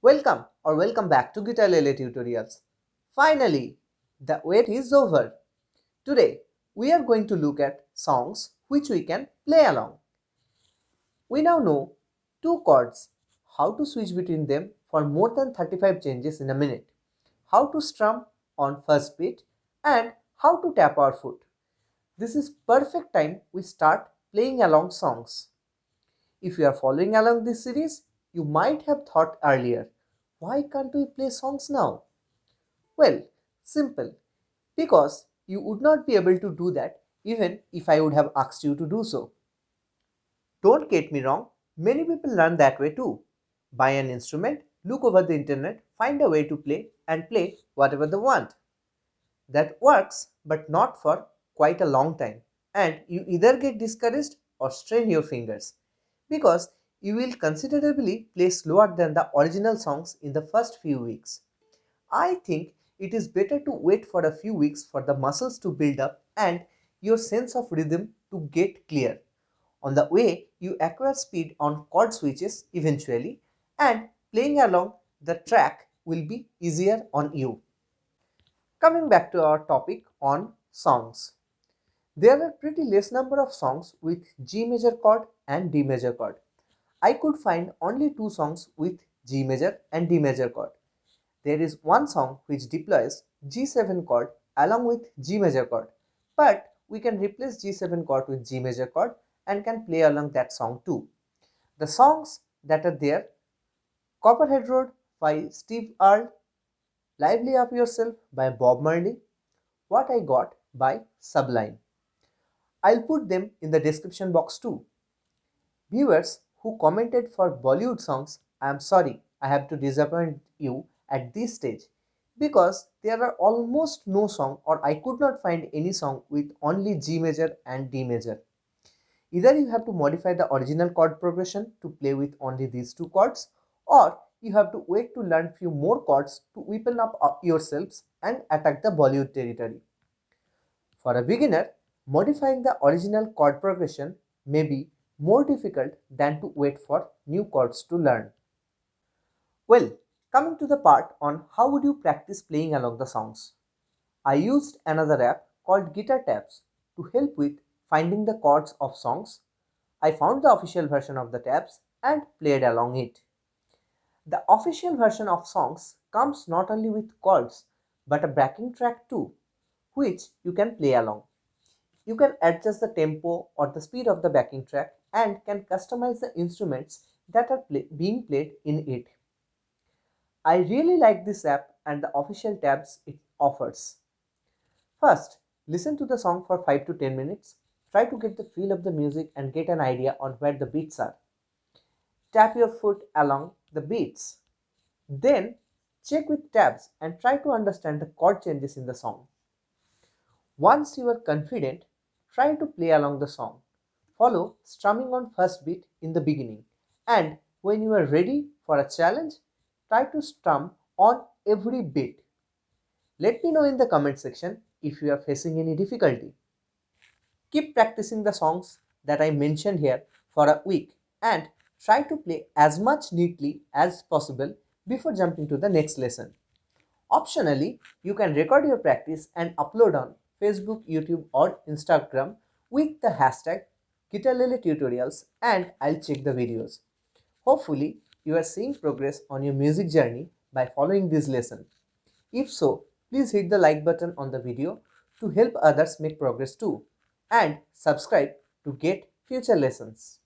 Welcome back to Guitarlele Tutorials. Finally, the wait is over. Today, we are going to look at songs which we can play along. We now know two chords, how to switch between them for more than 35 changes in a minute, how to strum on first beat, and how to tap our foot. This is perfect time we start playing along songs. If you are following along this series, you might have thought earlier, why can't we play songs now? Well, simple. Because you would not be able to do that even if I would have asked you to do so. Don't get me wrong, many people learn that way too. Buy an instrument, look over the internet, find a way to play, and play whatever they want. That works, but not for quite a long time. And you either get discouraged or strain your fingers because you will considerably play slower than the original songs in the first few weeks. I think it is better to wait for a few weeks for the muscles to build up and your sense of rhythm to get clear. On the way, you acquire speed on chord switches eventually, and playing along the track will be easier on you. Coming back to our topic on songs. There are pretty less number of songs with G major chord and D major chord. I could find only two songs with G major and D major chord. There is one song which deploys G7 chord along with G major chord, but we can replace G7 chord with G major chord and can play along that song too. The songs that are there: Copperhead Road by Steve Earle, Lively Up Yourself by Bob Marley, What I Got by Sublime. I'll put them in the description box too. Viewers who commented for Bollywood songs, I am sorry I have to disappoint you at this stage because there are almost no song or I could not find any song with only G major and D major. Either you have to modify the original chord progression to play with only these two chords, or you have to wait to learn few more chords to whipen up yourselves and attack the Bollywood territory. For a beginner, modifying the original chord progression may be more difficult than to wait for new chords to learn. Well, coming to the part on how would you practice playing along the songs. I used another app called Guitar Tabs to help with finding the chords of songs. I found the official version of the tabs and played along it. The official version of songs comes not only with chords but a backing track too, which you can play along. You can adjust the tempo or the speed of the backing track and can customize the instruments that are being played in it. I really like this app and the official tabs it offers. First, listen to the song for 5 to 10 minutes. Try to get the feel of the music and get an idea on where the beats are. Tap your foot along the beats. Then, check with tabs and try to understand the chord changes in the song. Once you are confident, try to play along the song. Follow strumming on first beat in the beginning, and when you are ready for a challenge, try to strum on every beat. Let me know in the comment section if you are facing any difficulty. Keep practicing the songs that I mentioned here for a week and try to play as much neatly as possible before jumping to the next lesson. Optionally, you can record your practice and upload on Facebook, YouTube, or Instagram with the hashtag Guitalele Tutorials, and I'll check the videos. Hopefully, you are seeing progress on your music journey by following this lesson. If so, please hit the like button on the video to help others make progress too, and subscribe to get future lessons.